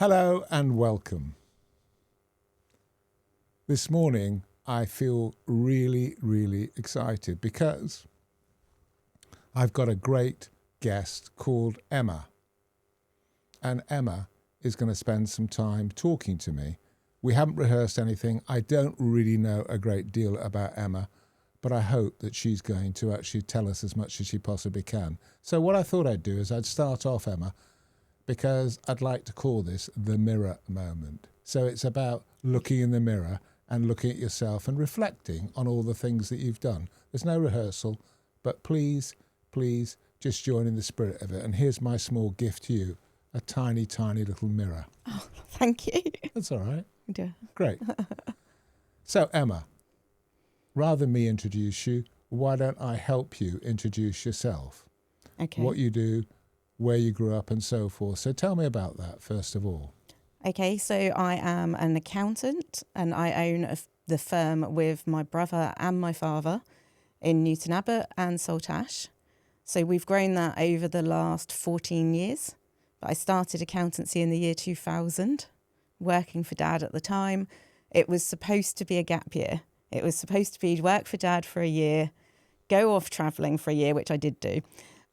Hello and welcome. This morning I feel really, really excited because I've got a great guest called Emma. And Emma is going to spend some time talking to me. We haven't rehearsed anything. I don't really know a great deal about Emma, but I hope that she's going to actually tell us as much as she possibly can. So what I thought I'd do is I'd start off, Emma, because I'd like to call this the mirror moment. So it's about looking in the mirror and looking at yourself and reflecting on all the things that you've done. There's no rehearsal, but please just join in the spirit of it. And here's my small gift to you, a tiny, tiny little mirror. Oh, thank you. That's all right. Yeah. Great. So, Emma, rather than me introduce you, why don't I help you introduce yourself? Okay. What you do, where you grew up and so forth. So tell me about that, first of all. Okay, so I am an accountant and I own the firm with my brother and my father in Newton Abbot and Saltash. So we've grown that over the last 14 years. But I started accountancy in the year 2000, working for Dad at the time. It was supposed to be a gap year. It was supposed to be work for Dad for a year, go off travelling for a year, which I did do,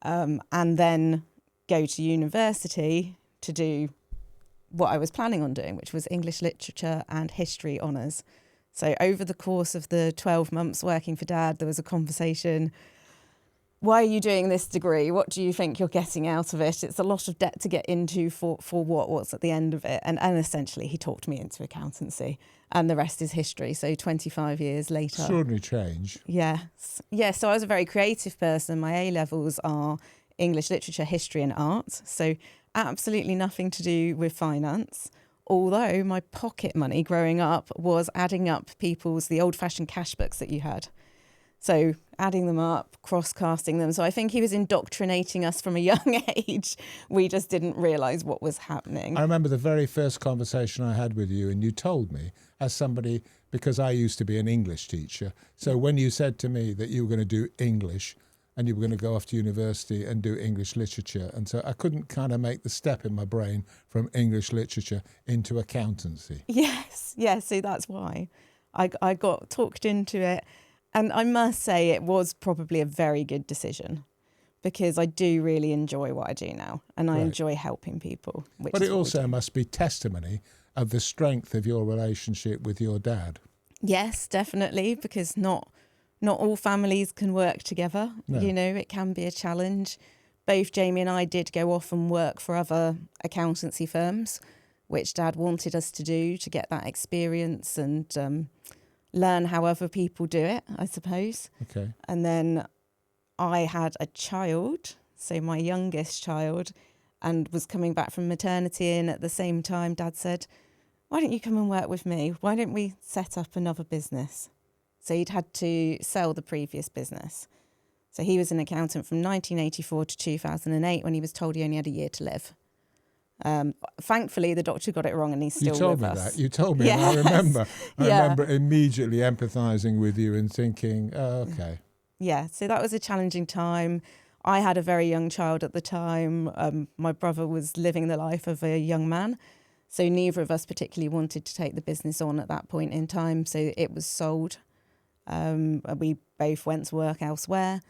and then go to university to do what I was planning on doing, which was English literature and history honours. So over the course of the 12 months working for Dad, there was a conversation. Why are you doing this degree? What do you think you're getting out of it? It's a lot of debt to get into for what's at the end of it. And essentially he talked me into accountancy and the rest is history. So 25 years later. Extraordinary change. Yes. Yeah, so I was a very creative person. My A-levels are English literature, history and art. So absolutely nothing to do with finance. Although my pocket money growing up was adding up the old-fashioned cash books that you had. So adding them up, cross-casting them. So I think he was indoctrinating us from a young age. We just didn't realise what was happening. I remember the very first conversation I had with you, and you told me, as somebody, because I used to be an English teacher, so when you said to me that you were going to do English and you were going to go off to university and do English literature, and so I couldn't kind of make the step in my brain from English literature into accountancy. Yes, so that's why I got talked into it. And I must say it was probably a very good decision because I do really enjoy what I do now and I enjoy helping people. But it also must be testimony of the strength of your relationship with your dad. Yes, definitely, because not all families can work together. No. You know, it can be a challenge. Both Jamie and I did go off and work for other accountancy firms, which Dad wanted us to do to get that experience and learn how other people do it, I suppose. Okay. And then I had a child, so my youngest child, and was coming back from maternity. And at the same time, Dad said, why don't you come and work with me? Why don't we set up another business? So he'd had to sell the previous business. So he was an accountant from 1984 to 2008 when he was told he only had a year to live. Thankfully, the doctor got it wrong and he's still with us. You told me Yes. and I remember immediately empathising with you and thinking, oh, okay. Yeah, so that was a challenging time. I had a very young child at the time. My brother was living the life of a young man. So neither of us particularly wanted to take the business on at that point in time. So it was sold. We both went to work elsewhere.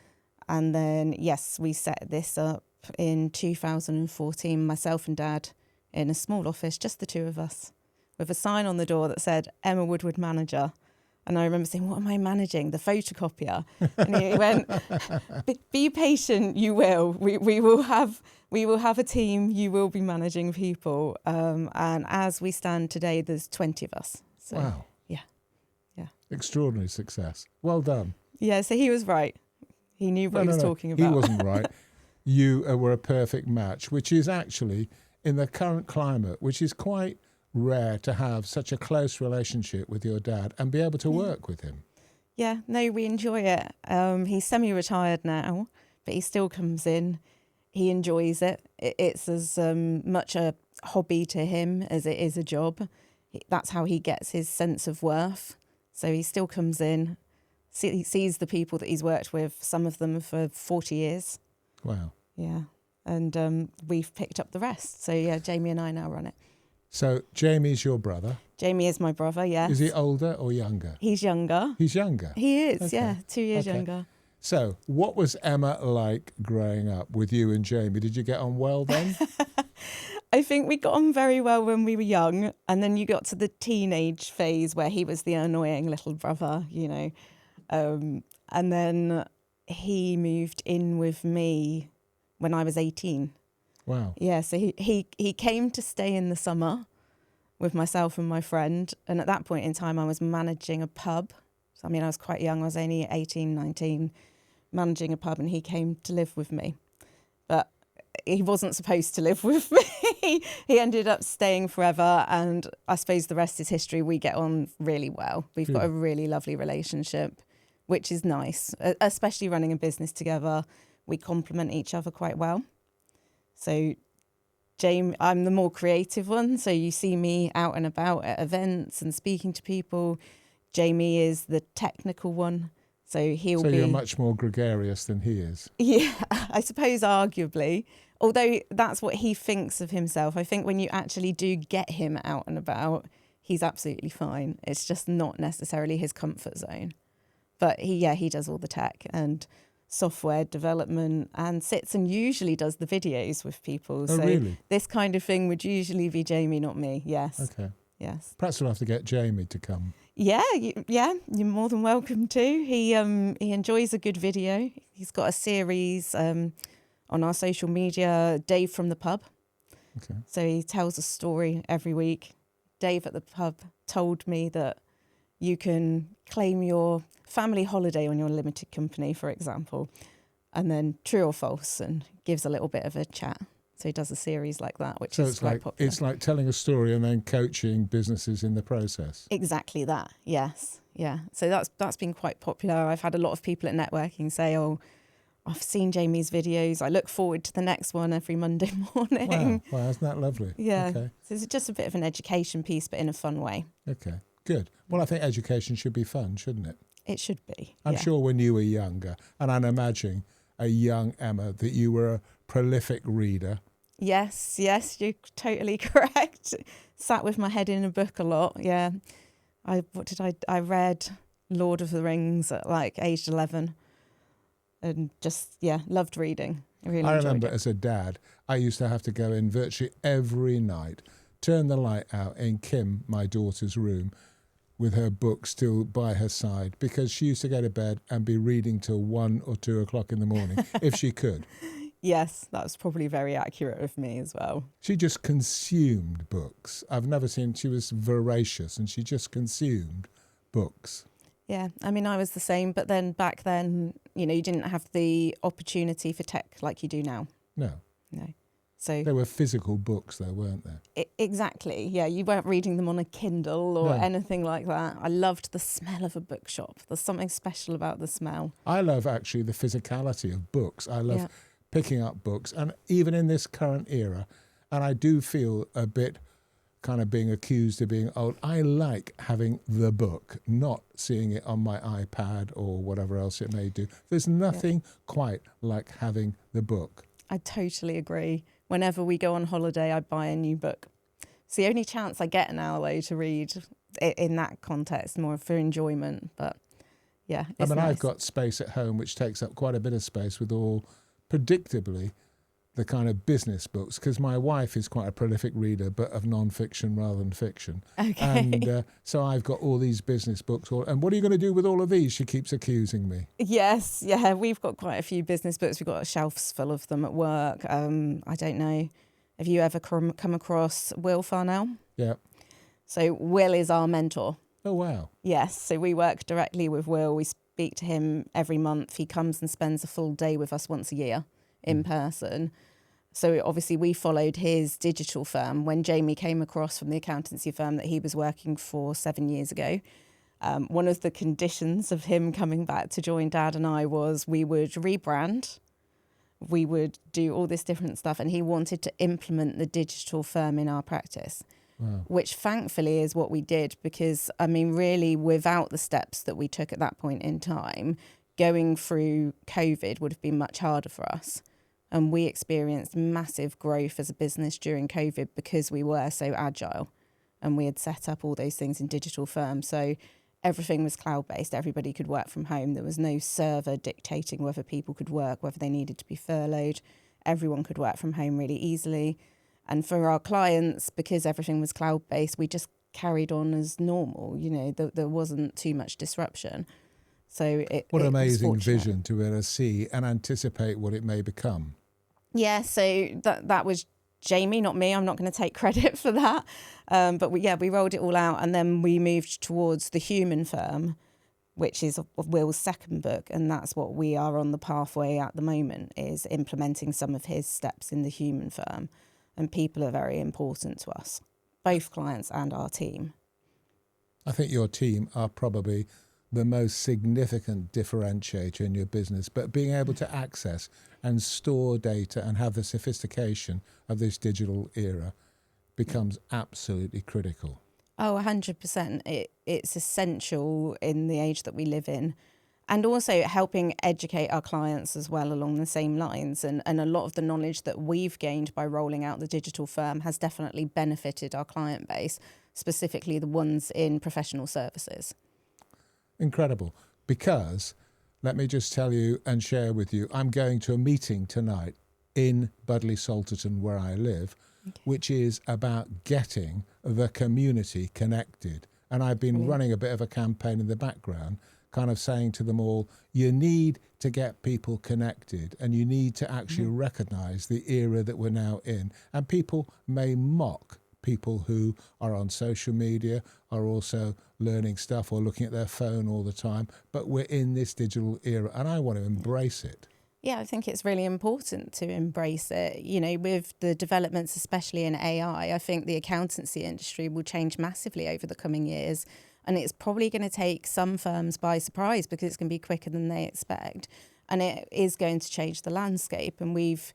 And then, yes, we set this up in 2014, myself and Dad, in a small office, just the two of us, with a sign on the door that said, Emma Woodward manager. And I remember saying, what am I managing? The photocopier. And he went, be patient, you will. We will have a team, you will be managing people. And as we stand today, there's 20 of us. So, wow. Yeah. Extraordinary success. Well done. Yeah, so he was right. He knew what he was talking about. He wasn't right. You were a perfect match, which is actually, in the current climate, which is quite rare to have such a close relationship with your dad and be able to work with him. Yeah, no, we enjoy it. He's semi-retired now, but he still comes in. He enjoys it. It's as much a hobby to him as it is a job. That's how he gets his sense of worth. So he still comes in, sees the people that he's worked with, some of them for 40 years. Wow. Yeah. And we've picked up the rest. So, yeah, Jamie and I now run it. So Jamie's your brother. Jamie is my brother, yes. Is he older or younger? He's younger. He's younger. He is, Okay. yeah, 2 years Okay. younger. So what was Emma like growing up with you and Jamie? Did you get on well then? I think we got on very well when we were young, and then you got to the teenage phase where he was the annoying little brother, you know. And then he moved in with me when I was 18. Wow. Yeah, so he came to stay in the summer with myself and my friend. And at that point in time, I was managing a pub. So, I mean, I was quite young. I was only 18, 19, managing a pub, and he came to live with me. But he wasn't supposed to live with me. He ended up staying forever. And I suppose the rest is history. We get on really well. We've got a really lovely relationship, which is nice, especially running a business together. We complement each other quite well. So Jamie, I'm the more creative one. So you see me out and about at events and speaking to people. Jamie is the technical one. So he'll be... So you're much more gregarious than he is. Yeah, I suppose arguably. Although that's what he thinks of himself. I think when you actually do get him out and about, he's absolutely fine. It's just not necessarily his comfort zone. But he does all the tech and software development and sits and usually does the videos with people. Oh, so really? This kind of thing would usually be Jamie, not me. Yes. Okay. Yes. Perhaps we'll have to get Jamie to come. Yeah, you're more than welcome to. He enjoys a good video. He's got a series on our social media, Dave from the Pub. Okay. So he tells a story every week. Dave at the pub told me that you can claim your family holiday on your limited company, for example, and then true or false, and gives a little bit of a chat. So he does a series like that, which is quite popular. It's like telling a story and then coaching businesses in the process. Exactly that. Yes. Yeah. So that's been quite popular. I've had a lot of people at networking say, "Oh, I've seen Jamie's videos. I look forward to the next one every Monday morning." Wow, isn't that lovely? Yeah. Okay. So it's just a bit of an education piece, but in a fun way. Okay, good. Well, I think education should be fun, shouldn't it? It should be. I'm sure when you were younger, and I'm imagining a young Emma, that you were a prolific reader. Yes, you're totally correct. Sat with my head in a book a lot. Yeah. I read Lord of the Rings at like age 11 and just, loved reading. I remember it. As a dad, I used to have to go in virtually every night, turn the light out in Kim, my daughter's room, with her book still by her side, because she used to go to bed and be reading till 1 or 2 o'clock in the morning, if she could. Yes, that was probably very accurate of me as well. She just consumed books. I've never seen, she was voracious and she just consumed books. Yeah, I mean, I was the same, but then back then, you didn't have the opportunity for tech like you do now. No. So there were physical books though, weren't there? Exactly. Yeah, you weren't reading them on a Kindle or anything like that. I loved the smell of a bookshop. There's something special about the smell. I love actually the physicality of books. I love picking up books, and even in this current era, and I do feel a bit kind of being accused of being old, I like having the book, not seeing it on my iPad or whatever else it may do. There's nothing quite like having the book. I totally agree. Whenever we go on holiday, I buy a new book. It's the only chance I get now, though, to read in that context, more for enjoyment. But yeah, it's nice. I've got space at home which takes up quite a bit of space with all, predictably, the kind of business books, because my wife is quite a prolific reader, but of non-fiction rather than fiction. Okay. And so I've got all these business books. And what are you going to do with all of these? She keeps accusing me. Yes, we've got quite a few business books. We've got shelves full of them at work. I don't know. Have you ever come across Will Farnell? Yeah. So Will is our mentor. Oh, wow. Yes, so we work directly with Will. We speak to him every month. He comes and spends a full day with us once a year in person. So obviously we followed his digital firm when Jamie came across from the accountancy firm that he was working for 7 years ago. One of the conditions of him coming back to join Dad and I was we would rebrand, we would do all this different stuff, and he wanted to implement the digital firm in our practice. Wow. Which thankfully is what we did, because, I mean, really without the steps that we took at that point in time, going through COVID would have been much harder for us. And we experienced massive growth as a business during COVID because we were so agile and we had set up all those things in digital firms. So everything was cloud-based. Everybody could work from home. There was no server dictating whether people could work, whether they needed to be furloughed. Everyone could work from home really easily. And for our clients, because everything was cloud-based, we just carried on as normal. You know, there wasn't too much disruption. So what it amazing was fortunate. vision to be able to see and anticipate what it may become. Yeah, so that was Jamie, not me. I'm not going to take credit for that. But we rolled it all out, and then we moved towards the human firm, which is Will's second book, and that's what we are on the pathway at the moment, is implementing some of his steps in the human firm. And people are very important to us, both clients and our team. I think your team are probably the most significant differentiator in your business, but being able to access and store data and have the sophistication of this digital era becomes absolutely critical. Oh, 100%. It's essential in the age that we live in. And also helping educate our clients as well along the same lines. And a lot of the knowledge that we've gained by rolling out the digital firm has definitely benefited our client base, specifically the ones in professional services. Incredible. Because, let me just tell you and share with you, I'm going to a meeting tonight in Budley Salterton, where I live, which is about getting the community connected. And I've been running a bit of a campaign in the background, kind of saying to them all, you need to get people connected and you need to actually recognise the era that we're now in. And people may mock people who are on social media, are also learning stuff or looking at their phone all the time, but we're in this digital era and I want to embrace it. Yeah, I think it's really important to embrace it. You know, with the developments, especially in AI, I think the accountancy industry will change massively over the coming years. And it's probably going to take some firms by surprise because it's going to be quicker than they expect. And it is going to change the landscape. And we've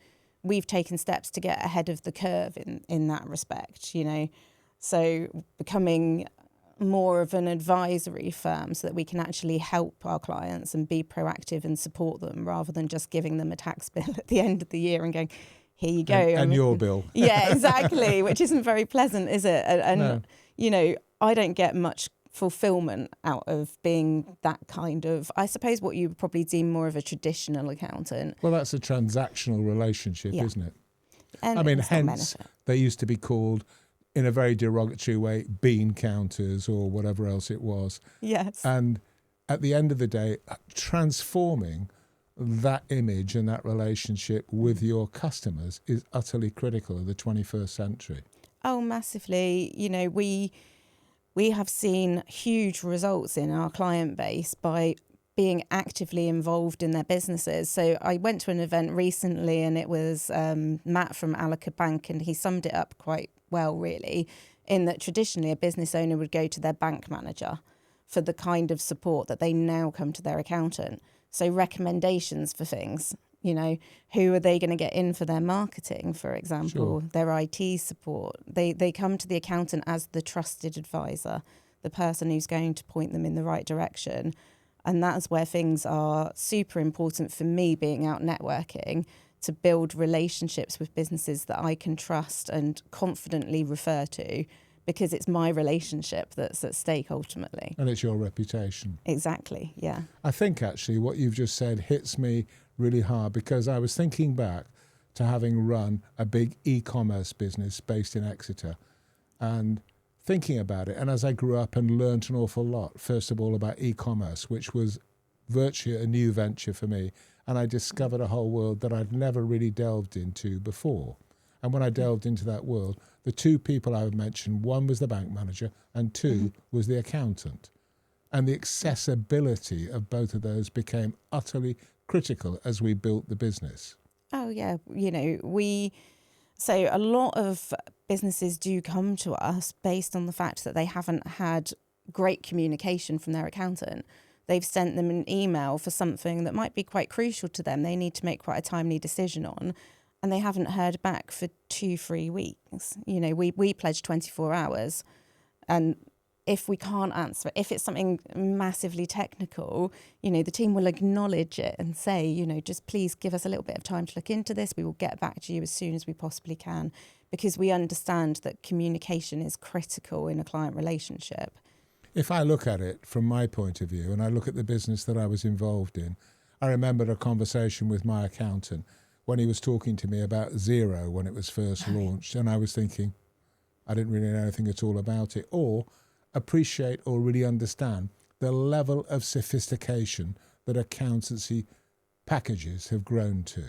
taken steps to get ahead of the curve in that respect, you know. So becoming more of an advisory firm so that we can actually help our clients and be proactive and support them rather than just giving them a tax bill at the end of the year and going, here you go. And your bill. Yeah, exactly, which isn't very pleasant, is it? And No. You know, I don't get much fulfillment out of being that kind of, I suppose what you would probably deem more of a traditional accountant. Well, that's a transactional relationship, isn't it? And I mean, it's not hence benefit. they used to be called, in a very derogatory way, bean counters or whatever else it was. Yes. And at the end of the day, transforming that image and that relationship with your customers is utterly critical of the 21st century. Oh, massively. You know, we have seen huge results in our client base by being actively involved in their businesses. So I went to an event recently and it was Matt from Alaka Bank, and he summed it up quite well, really, in that traditionally a business owner would go to their bank manager for the kind of support that they now come to their accountant. So recommendations for things, you know, who are they going to get in for their marketing, for example, their IT support. They come to the accountant as the trusted advisor, the person who's going to point them in the right direction. And that's where things are super important for me, being out networking, to build relationships with businesses that I can trust and confidently refer to, because it's my relationship that's at stake ultimately. And it's your reputation. Exactly, yeah. I think actually what you've just said hits me really hard, because I was thinking back to having run a big e-commerce business based in Exeter and thinking about it. And as I grew up and learnt an awful lot, first of all about e-commerce, which was virtually a new venture for me. And I discovered a whole world that I'd never really delved into before. And when I delved into that world, the two people I would mention, one was the bank manager and two was the accountant. And the accessibility of both of those became utterly critical as we built the business. Oh, yeah. You know, so a lot of businesses do come to us based on the fact that they haven't had great communication from their accountant. They've sent them an email for something that might be quite crucial to them. They need to make quite a timely decision on, and they haven't heard back for 2-3 weeks. You know, we pledge 24 hours, and if we can't answer it, if it's something massively technical, the team will acknowledge it and say, just please give us a little bit of time to look into this. We will get back to you as soon as we possibly can, because we understand that communication is critical in a client relationship. If I look at it from my point of view and I look at the business that I was involved in, I remembered a conversation with my accountant when he was talking to me about Xero when it was first launched. And I was thinking, I didn't really know anything at all about it, or appreciate or really understand the level of sophistication that accountancy packages have grown to.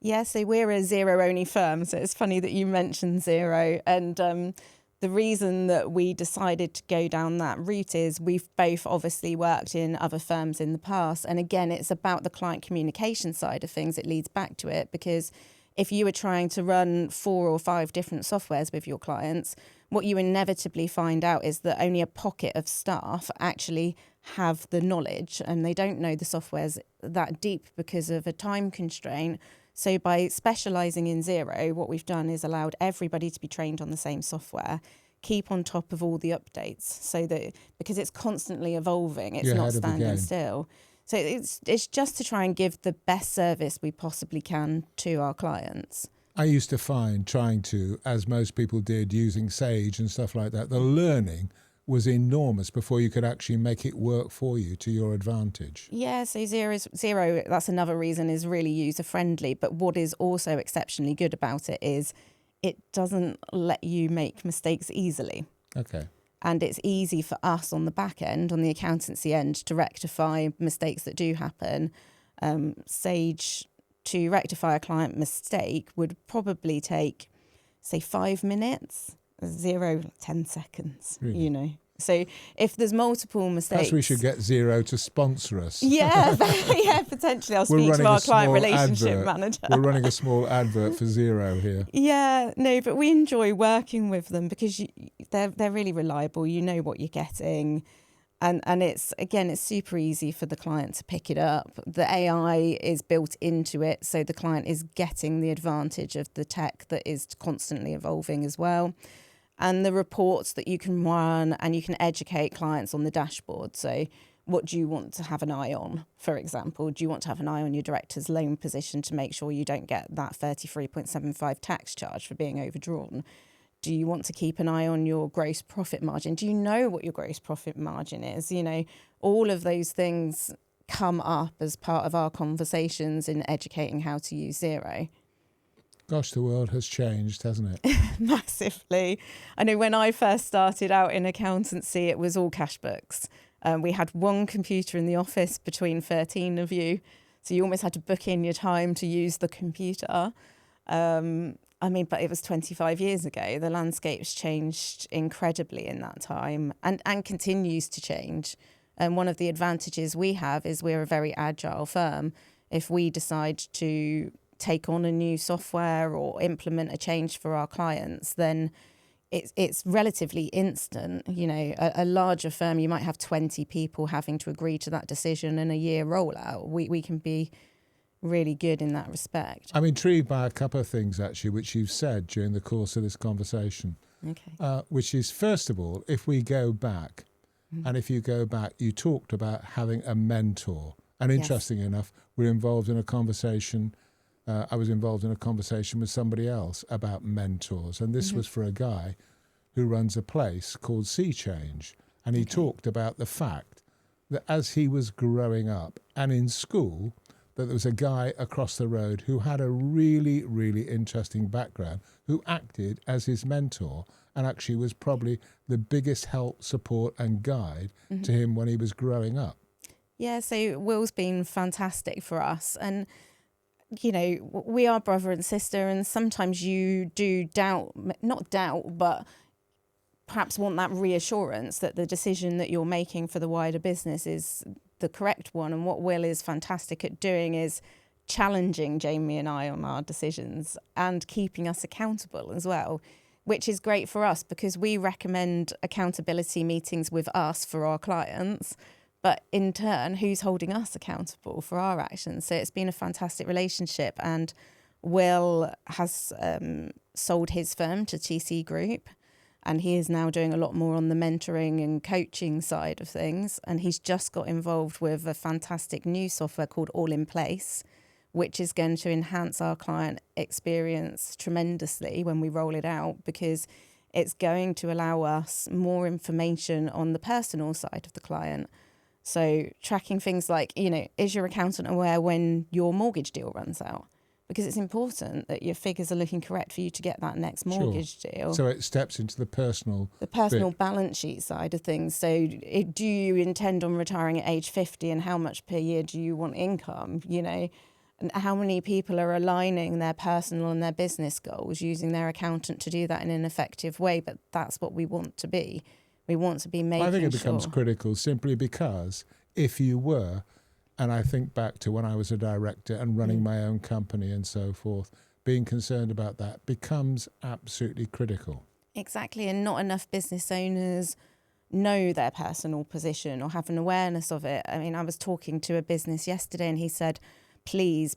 Yeah, so we're a Xero-only firm, so it's funny that you mentioned Xero. And the reason that we decided to go down that route is we've both obviously worked in other firms in the past. And again, it's about the client communication side of things. It leads back to it, because if you were trying to run 4 or 5 different softwares with your clients, what you inevitably find out is that only a pocket of staff actually have the knowledge, and they don't know the softwares that deep because of a time constraint. So by specialising in Xero, what we've done is allowed everybody to be trained on the same software, keep on top of all the updates, so that because it's constantly evolving, it's not standing still. So it's just to try and give the best service we possibly can to our clients. I used to find trying to, as most people did, using Sage and stuff like that, the learning was enormous before you could actually make it work for you to your advantage. Yeah, so Xero, that's another reason, is really user-friendly. But what is also exceptionally good about it is it doesn't let you make mistakes easily. Okay. And it's easy for us on the back end, on the accountancy end, to rectify mistakes that do happen. Sage, to rectify a client mistake, would probably take, say, 5 minutes. Xero, 10 seconds, Really? So if there's multiple mistakes... Perhaps we should get Xero to sponsor us. Yeah, yeah, potentially. I'll speak to our client relationship manager. We're running a small advert for Xero here. Yeah, no, but we enjoy working with them because they're really reliable. You know what you're getting. And it's super easy for the client to pick it up. The AI is built into it, so the client is getting the advantage of the tech that is constantly evolving as well. And the reports that you can run, and you can educate clients on the dashboard. So what do you want to have an eye on, for example? Do you want to have an eye on your director's loan position to make sure you don't get that 33.75 tax charge for being overdrawn? Do you want to keep an eye on your gross profit margin? Do you know what your gross profit margin is? All of those things come up as part of our conversations in educating how to use Xero. Gosh, the world has changed, hasn't it? Massively. I know when I first started out in accountancy, it was all cash books. We had one computer in the office between 13 of you. So you almost had to book in your time to use the computer. But it was 25 years ago. The landscape's changed incredibly in that time and continues to change. And one of the advantages we have is we're a very agile firm. If we decide to take on a new software or implement a change for our clients, then it's relatively instant. A larger firm, you might have 20 people having to agree to that decision in a year rollout. We can be really good in that respect. I'm intrigued by a couple of things, actually, which you've said during the course of this conversation. Okay. Which is, first of all, if we go back, and if you go back, you talked about having a mentor. And interesting enough, we're involved in a conversation. I was involved in a conversation with somebody else about mentors. And this was for a guy who runs a place called Sea Change. And he talked about the fact that as he was growing up and in school, that there was a guy across the road who had a really, really interesting background, who acted as his mentor and actually was probably the biggest help, support and guide to him when he was growing up. Yeah, so Will's been fantastic for us. And we are brother and sister, and sometimes you do not doubt, but perhaps want that reassurance that the decision that you're making for the wider business is the correct one. And what Will is fantastic at doing is challenging Jamie and I on our decisions and keeping us accountable as well, which is great for us because we recommend accountability meetings with us for our clients. But in turn, who's holding us accountable for our actions? So it's been a fantastic relationship. And Will has sold his firm to TC Group. And he is now doing a lot more on the mentoring and coaching side of things. And he's just got involved with a fantastic new software called All in Place, which is going to enhance our client experience tremendously when we roll it out, because it's going to allow us more information on the personal side of the client. So tracking things like, is your accountant aware when your mortgage deal runs out? Because it's important that your figures are looking correct for you to get that next mortgage deal. So it steps into the personal bit. Balance sheet side of things. So do you intend on retiring at age 50, and how much per year do you want income? And how many people are aligning their personal and their business goals using their accountant to do that in an effective way? But that's what we want to be. We want to be making sure. I think it becomes critical simply because if you were, and I think back to when I was a director and running my own company and so forth, being concerned about that becomes absolutely critical. Exactly, and not enough business owners know their personal position or have an awareness of it. I mean, I was talking to a business yesterday and he said, please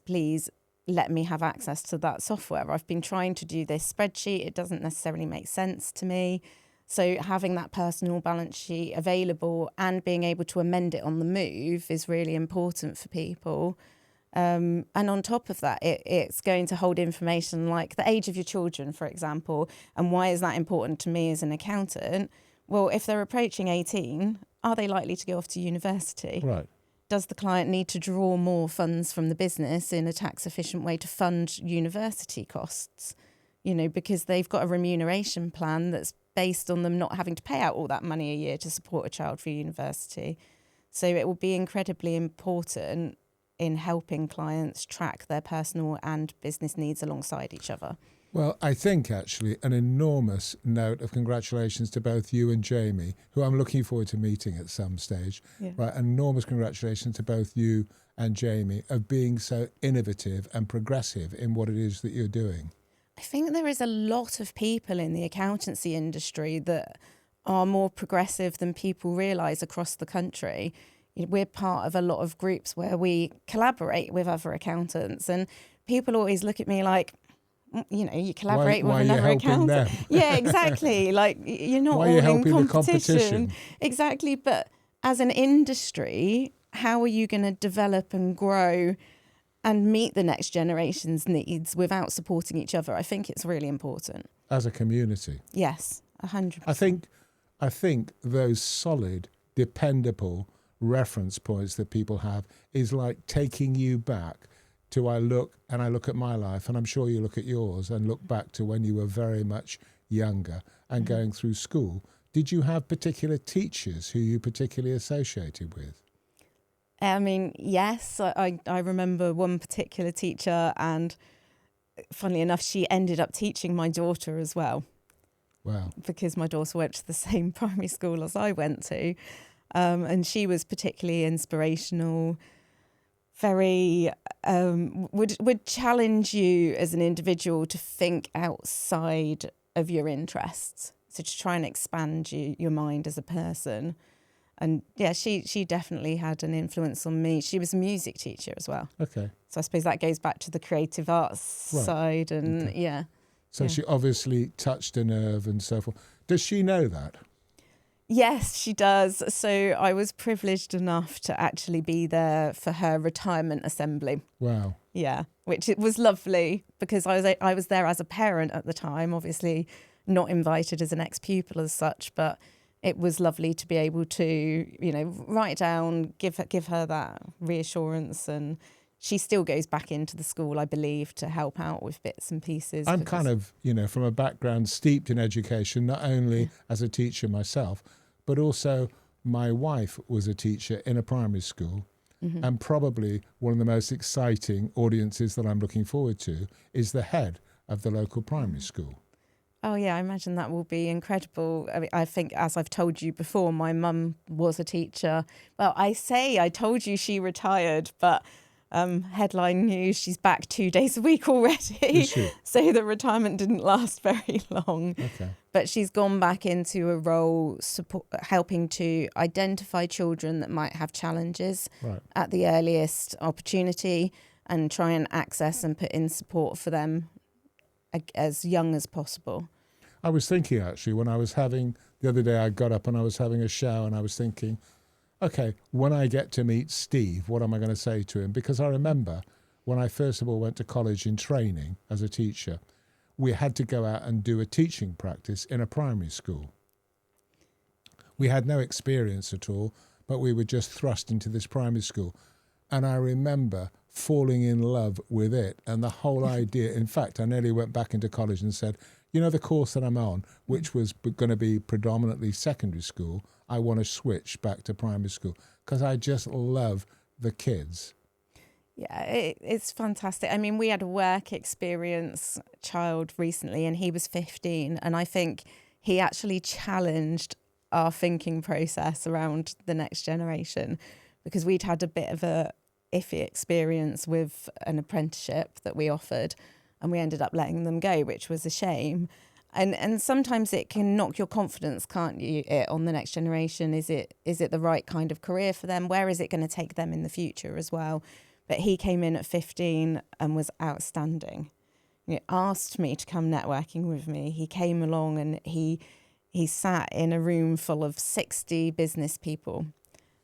let me have access to that software. I've been trying to do this spreadsheet. It doesn't necessarily make sense to me. So having that personal balance sheet available and being able to amend it on the move is really important for people. And on top of that, it's going to hold information like the age of your children, for example. And why is that important to me as an accountant? Well, if they're approaching 18, are they likely to go off to university? Right. Does the client need to draw more funds from the business in a tax efficient way to fund university costs? Because they've got a remuneration plan that's based on them not having to pay out all that money a year to support a child for university. So it will be incredibly important in helping clients track their personal and business needs alongside each other. Well, I think actually an enormous note of congratulations to both you and Jamie, who I'm looking forward to meeting at some stage. Yeah. Right, enormous congratulations to both you and Jamie of being so innovative and progressive in what it is that you're doing. I think there is a lot of people in the accountancy industry that are more progressive than people realise across the country. We're part of a lot of groups where we collaborate with other accountants, and people always look at me like, you collaborate with another accountant. Yeah, exactly. Like, you're not all in competition. Exactly. But as an industry, how are you going to develop and grow and meet the next generation's needs without supporting each other? I think it's really important. As a community. Yes, 100%. I think those solid, dependable reference points that people have is like taking you back to I look at my life, and I'm sure you look at yours and look back to when you were very much younger and going through school. Did you have particular teachers who you particularly associated with? I mean, yes, I remember one particular teacher, and funnily enough, she ended up teaching my daughter as well. Wow. Because my daughter went to the same primary school as I went to. And she was particularly inspirational, very, would challenge you as an individual to think outside of your interests. So to try and expand your mind as a person. And yeah, she definitely had an influence on me. She was a music teacher as well. Okay. So I suppose that goes back to the creative arts side. And yeah. So she obviously touched a nerve and so forth. Does she know that? Yes, she does. So I was privileged enough to actually be there for her retirement assembly. Wow. Yeah, which it was lovely because I was there as a parent at the time, obviously not invited as an ex-pupil as such, but it was lovely to be able to, write down, give her that reassurance, and she still goes back into the school, I believe, to help out with bits and pieces. I'm kind of, from a background steeped in education, not only as a teacher myself, but also my wife was a teacher in a primary school. Mm-hmm. And probably one of the most exciting audiences that I'm looking forward to is the head of the local primary school. Oh, yeah, I imagine that will be incredible. I mean, I think, as I've told you before, my mum was a teacher. Well, I told you she retired, but headline news, she's back 2 days a week already. So the retirement didn't last very long. Okay. But she's gone back into a role helping to identify children that might have challenges at the earliest opportunity and try and access and put in support for them as young as possible. I was thinking actually the other day I got up and I was having a shower and I was thinking, okay, when I get to meet Steve, what am I going to say to him? Because I remember when I first of all went to college in training as a teacher, we had to go out and do a teaching practice in a primary school. We had no experience at all, but we were just thrust into this primary school. And I remember falling in love with it and the whole idea. In fact, I nearly went back into college and said, you know, the course that I'm on, which was going to be predominantly secondary school, I want to switch back to primary school because I just love the kids. Yeah, it's fantastic. I mean, we had a work experience child recently and he was 15. And I think he actually challenged our thinking process around the next generation because we'd had a bit of a iffy experience with an apprenticeship that we offered and we ended up letting them go, which was a shame. And sometimes it can knock your confidence, can't you, on the next generation? Is it the right kind of career for them? Where is it going to take them in the future as well? But he came in at 15 and was outstanding. He asked me to come networking with me. He came along and he sat in a room full of 60 business people.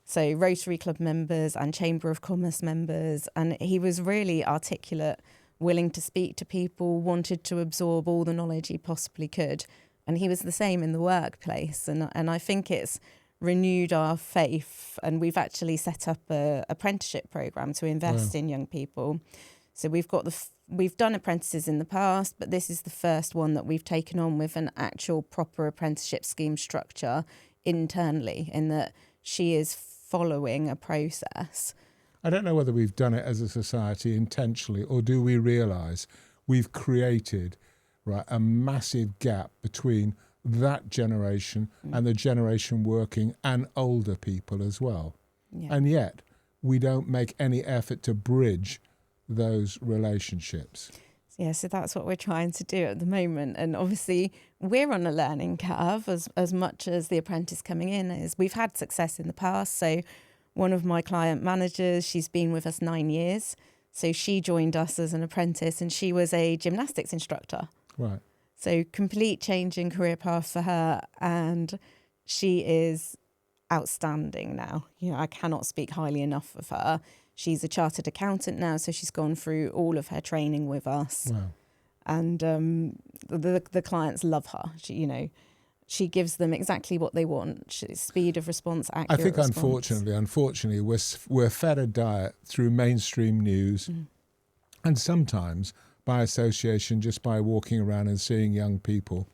So Rotary Club members and Chamber of Commerce members. And he was really articulate, willing to speak to people, wanted to absorb all the knowledge he possibly could. And he was the same in the workplace. And I think it's renewed our faith, and we've actually set up a apprenticeship program to invest in young people. So we've done apprentices in the past, but this is the first one that we've taken on with an actual proper apprenticeship scheme structure internally, in that she is following a process. I don't know whether we've done it as a society intentionally, or do we realise we've created a massive gap between that generation and the generation working and older people as well. Yeah. And yet we don't make any effort to bridge those relationships. Yeah, so that's what we're trying to do at the moment. And obviously we're on a learning curve as much as the apprentice coming in is. We've had success in the past. So one of my client managers, she's been with us 9 years. So she joined us as an apprentice and she was a gymnastics instructor. Right. So complete change in career path for her, and she is outstanding now. You know, I cannot speak highly enough of her. She's a chartered accountant now, so she's gone through all of her training with us. Wow. And the clients love her. She gives them exactly what they want. Speed of response, accurate I think response. unfortunately, we're fed a diet through mainstream news, and sometimes by association, just by walking around and seeing young people,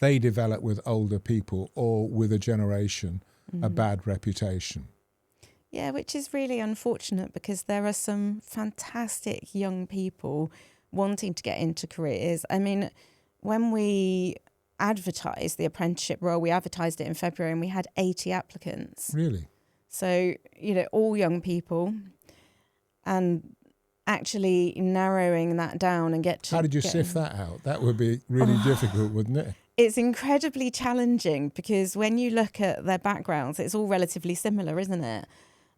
they develop with older people or with a generation a bad reputation. Yeah, which is really unfortunate because there are some fantastic young people wanting to get into careers. I mean, when we advertised the apprenticeship role, we advertised it in February and we had 80 applicants. Really? So, all young people, and actually narrowing that down and How did you sift that out? That would be really difficult, wouldn't it? It's incredibly challenging because when you look at their backgrounds, it's all relatively similar, isn't it?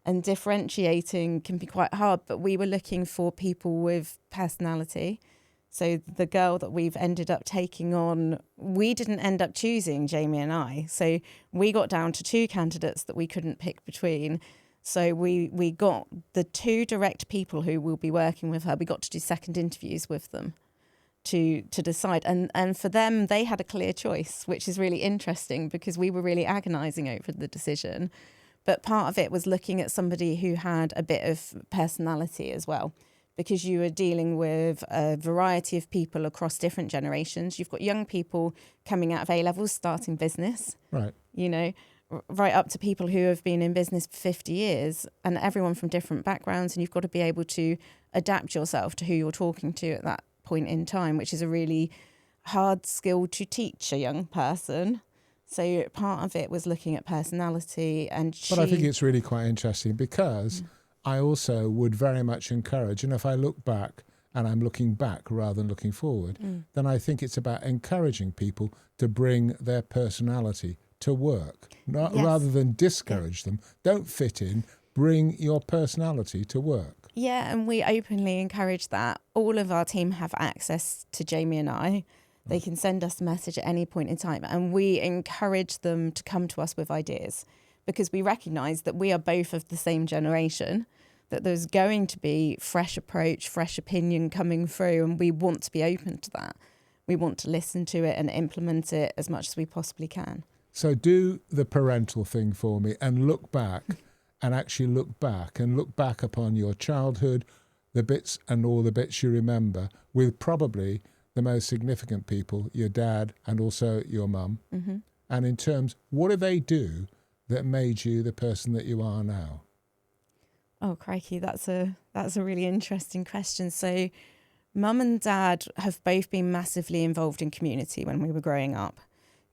And differentiating can be quite hard, but we were looking for people with personality. So the girl that we've ended up taking on, we didn't end up choosing, Jamie and I. So we got down to 2 candidates that we couldn't pick between. So we got the 2 direct people who will be working with her. We got to do second interviews with them to decide. And for them, they had a clear choice, which is really interesting because we were really agonising over the decision. But part of it was looking at somebody who had a bit of personality as well, because you are dealing with a variety of people across different generations. You've got young people coming out of A-levels, starting business. Right. Right up to people who have been in business for 50 years, and everyone from different backgrounds. And you've got to be able to adapt yourself to who you're talking to at that point in time, which is a really hard skill to teach a young person. So part of it was looking at personality. But I think it's really quite interesting because I also would very much encourage, and if I look back, and I'm looking back rather than looking forward, then I think it's about encouraging people to bring their personality to work, rather than discourage them. Don't fit in, bring your personality to work. Yeah, and we openly encourage that. All of our team have access to Jamie and I. They can send us a message at any point in time, and we encourage them to come to us with ideas, because we recognise that we are both of the same generation, that there's going to be fresh approach, fresh opinion coming through, and we want to be open to that. We want to listen to it and implement it as much as we possibly can. So do the parental thing for me and look back and actually look back upon your childhood, the bits and all the bits you remember, with probably the most significant people, your dad and also your mum. Mm-hmm. And in terms, what do they do that made you the person that you are now? Oh, crikey, that's a really interesting question. So mum and dad have both been massively involved in community when we were growing up.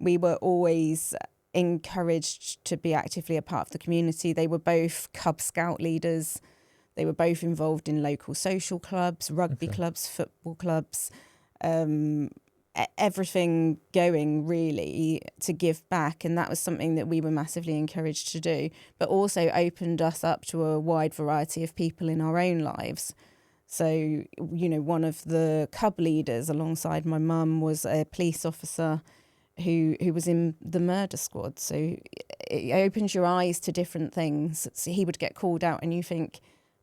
We were always encouraged to be actively a part of the community. They were both Cub Scout leaders. They were both involved in local social clubs, rugby clubs, football clubs, everything going really to give back. And that was something that we were massively encouraged to do, but also opened us up to a wide variety of people in our own lives. So, you know, one of the Cub leaders alongside my mum was a police officer who was in the murder squad. So it opens your eyes to different things. So he would get called out and you think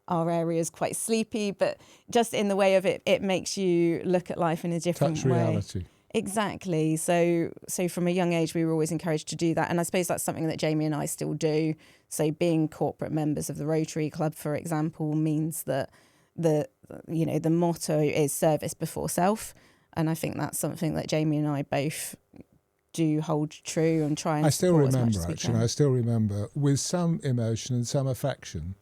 our area is quite sleepy, but just in the way of it, it makes you look at life in a different Touch way. reality. Exactly. So from a young age, we were always encouraged to do that. And I suppose that's something that Jamie and I still do. So being corporate members of the Rotary Club, for example, means that the motto is service before self. And I think that's something that Jamie and I both do hold true and try and I still remember, actually, I still remember with some emotion and some affection,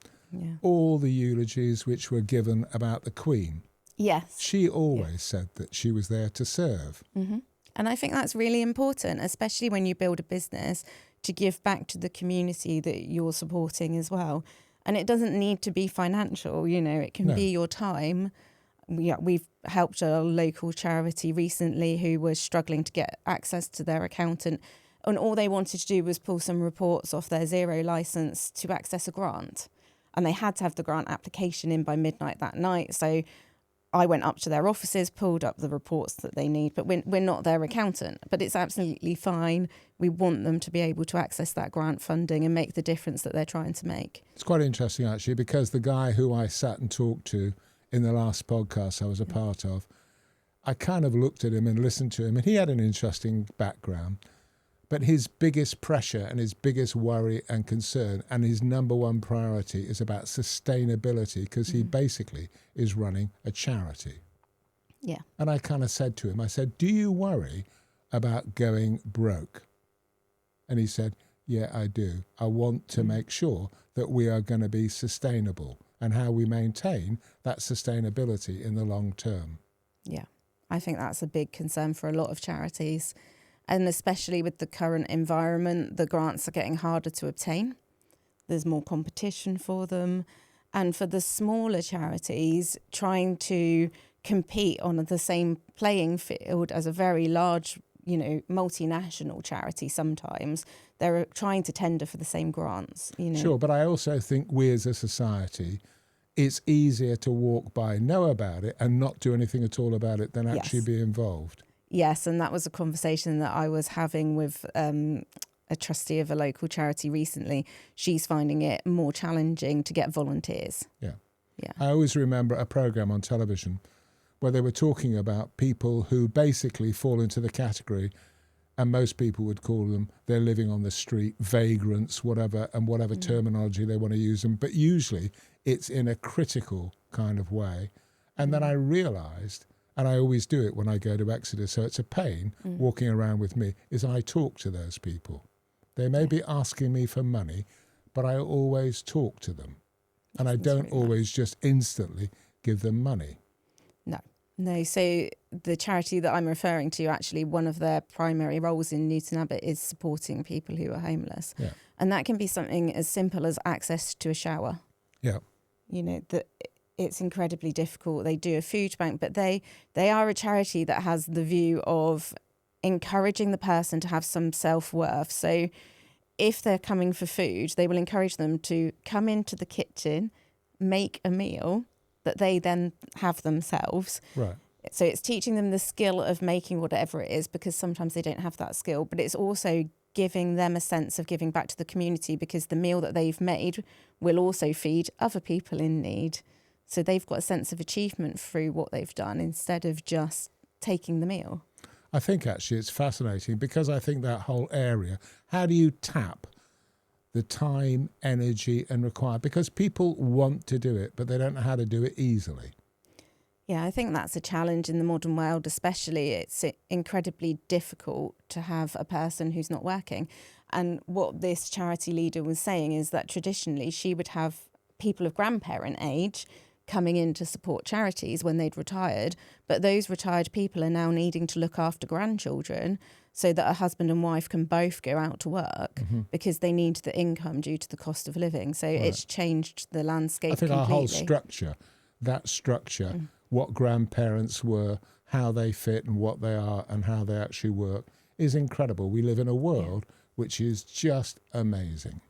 all the eulogies which were given about the Queen. Yes. She always said that she was there to serve. Mm-hmm. And I think that's really important, especially when you build a business, to give back to the community that you're supporting as well. And it doesn't need to be financial, you know, it can be your time. We've helped a local charity recently who was struggling to get access to their accountant, and all they wanted to do was pull some reports off their Xero license to access a grant. And they had to have the grant application in by midnight that night. So I went up to their offices, pulled up the reports that they need, but we're not their accountant. But it's absolutely fine. We want them to be able to access that grant funding and make the difference that they're trying to make. It's quite interesting, actually, because the guy who I sat and talked to in the last podcast I was a part of, I kind of looked at him and listened to him, and he had an interesting background. But his biggest pressure and his biggest worry and concern and his number one priority is about sustainability, because he basically is running a charity. Yeah. And I kind of said to him, I said, do you worry about going broke? And he said, yeah, I do. I want to make sure that we are going to be sustainable and how we maintain that sustainability in the long term. Yeah, I think that's a big concern for a lot of charities. And especially with the current environment, the grants are getting harder to obtain. There's more competition for them. And for the smaller charities, trying to compete on the same playing field as a very large, you know, multinational charity sometimes, they're trying to tender for the same grants. You know. Sure, but I also think we as a society, it's easier to walk by, know about it, and not do anything at all about it than actually be involved. Yes, and that was a conversation that I was having with a trustee of a local charity recently. She's finding it more challenging to get volunteers. Yeah. Yeah. I always remember a programme on television where they were talking about people who basically fall into the category, and most people would call them, they're living on the street, vagrants, whatever, and whatever terminology they want to use them. But usually it's in a critical kind of way. And then I realised, and I always do it when I go to Exeter, so it's a pain walking around with me, is I talk to those people. They may be asking me for money, but I always talk to them. And I don't always just instantly give them money. No, so the charity that I'm referring to, actually, one of their primary roles in Newton Abbot is supporting people who are homeless. Yeah. And that can be something as simple as access to a shower. Yeah. You know, that it's incredibly difficult. They do a food bank, but they are a charity that has the view of encouraging the person to have some self-worth. So if they're coming for food, they will encourage them to come into the kitchen, make a meal that they then have themselves. Right. So it's teaching them the skill of making whatever it is, because sometimes they don't have that skill, but it's also giving them a sense of giving back to the community, because the meal that they've made will also feed other people in need. So they've got a sense of achievement through what they've done instead of just taking the meal. I think actually it's fascinating, because I think that whole area, how do you tap the time, energy and require? Because people want to do it, but they don't know how to do it easily. Yeah, I think that's a challenge in the modern world, especially. It's incredibly difficult to have a person who's not working. And what this charity leader was saying is that traditionally she would have people of grandparent age coming in to support charities when they'd retired. But those retired people are now needing to look after grandchildren so that a husband and wife can both go out to work, because they need the income due to the cost of living. So it's changed the landscape I think completely. our whole structure, what grandparents were, how they fit and what they are and how they actually work is incredible. We live in a world which is just amazing.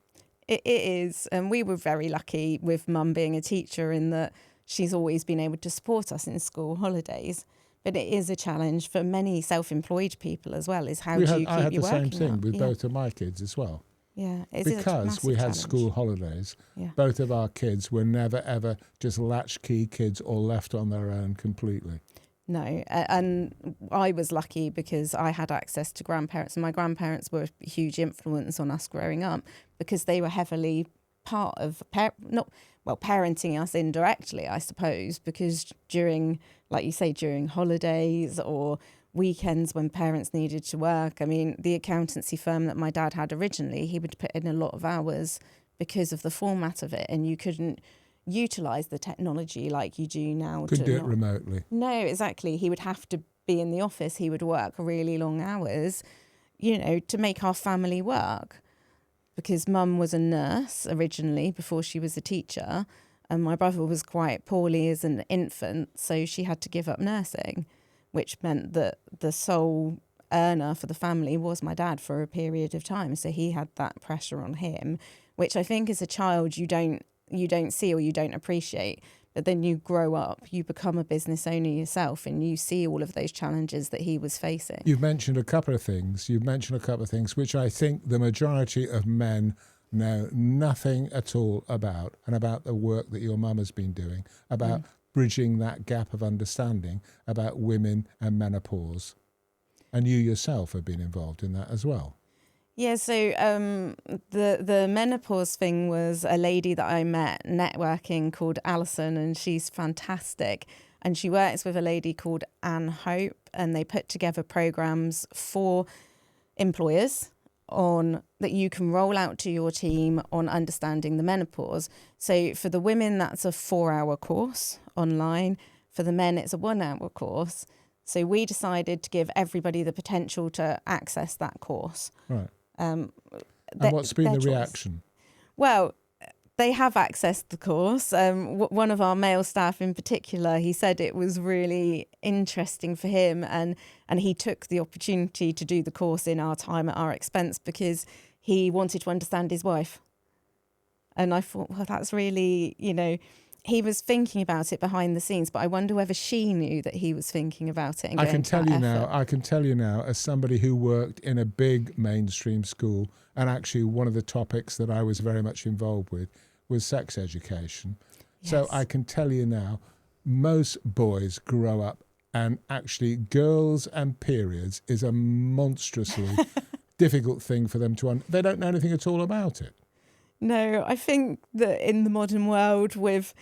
It is. And we were very lucky with Mum being a teacher in that she's always been able to support us in school holidays. But it is a challenge for many self-employed people as well, is how do you keep your working up? I had the same thing with both of my kids as well. Yeah, it's because we had challenge. School holidays. Yeah. Both of our kids were never, ever just latchkey kids or left on their own completely. No, and I was lucky because I had access to grandparents, and my grandparents were a huge influence on us growing up, because they were heavily part of parenting us indirectly, I suppose, because during, like you say, during holidays or weekends when parents needed to work. I mean, the accountancy firm that my dad had originally, he would put in a lot of hours because of the format of it, and you couldn't utilise the technology like you do now. Couldn't do it remotely. No, exactly. He would have to be in the office. He would work really long hours, to make our family work, because Mum was a nurse originally before she was a teacher, and my brother was quite poorly as an infant, so she had to give up nursing, which meant that the sole earner for the family was my dad for a period of time. So he had that pressure on him, which I think as a child you don't see or you don't appreciate. But then you grow up, you become a business owner yourself, and you see all of those challenges that he was facing. You've mentioned a couple of things. Which I think the majority of men know nothing at all about, and about the work that your mum has been doing, about bridging that gap of understanding about women and menopause. And you yourself have been involved in that as well. Yeah, so the menopause thing was a lady that I met networking called Alison, and she's fantastic. And she works with a lady called Anne Hope, and they put together programs for employers that you can roll out to your team on understanding the menopause. So for the women, that's a 4-hour course online. For the men, it's a 1-hour course. So we decided to give everybody the potential to access that course. Right. And what's been the reaction? Well, they have accessed the course. One of our male staff in particular, he said it was really interesting for him, and he took the opportunity to do the course in our time at our expense because he wanted to understand his wife. And I thought, well, that's really, he was thinking about it behind the scenes, but I wonder whether she knew that he was thinking about it. And I can tell you now, as somebody who worked in a big mainstream school, and actually one of the topics that I was very much involved with was sex education. Yes. So I can tell you now, most boys grow up, and actually girls and periods is a monstrously difficult thing for them to they don't know anything at all about it. No, I think that in the modern world, with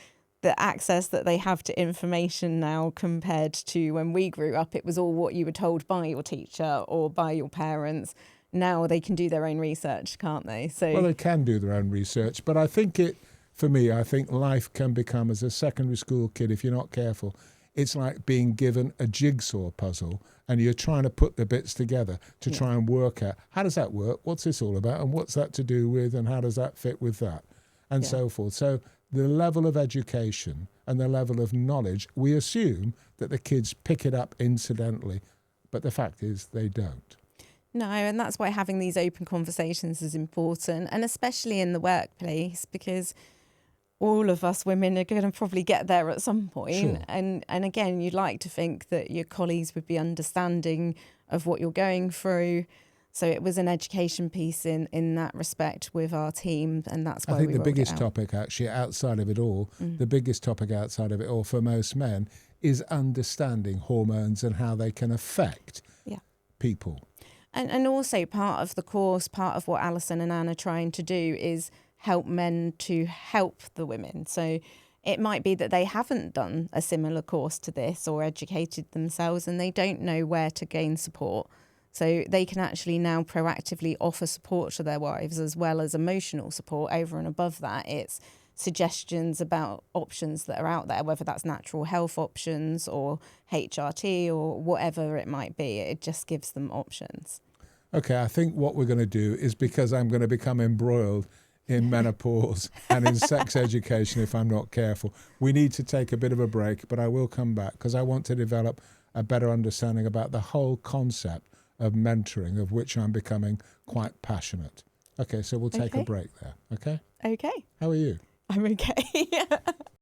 the access that they have to information now compared to when we grew up, it was all what you were told by your teacher or by your parents. Now they can do their own research, can't they? Well, they can do their own research, but I think I think life can become, as a secondary school kid, if you're not careful, it's like being given a jigsaw puzzle and you're trying to put the bits together to try and work out, how does that work? What's this all about? And what's that to do with? And how does that fit with that? And so forth. So the level of education and the level of knowledge, we assume that the kids pick it up incidentally, but the fact is they don't. No, and that's why having these open conversations is important, and especially in the workplace, because all of us women are going to probably get there at some point. Sure. And again, you'd like to think that your colleagues would be understanding of what you're going through. So it was an education piece in that respect with our team, and that's why I think we the rolled it biggest out. topic actually outside of it all, the biggest topic outside of it all for most men is understanding hormones and how they can affect Yeah. people. And also part of the course, part of what Alison and Anne are trying to do is help men to help the women. So it might be that they haven't done a similar course to this or educated themselves and they don't know where to gain support. So they can actually now proactively offer support to their wives as well as emotional support. Over and above that, it's suggestions about options that are out there, whether that's natural health options or HRT or whatever it might be. It just gives them options. Okay, I think what we're going to do is, because I'm going to become embroiled in menopause and in sex education if I'm not careful, we need to take a bit of a break, but I will come back because I want to develop a better understanding about the whole concept of mentoring, of which I'm becoming quite passionate. Okay, so we'll take a break there, okay? Okay. How are you? I'm okay.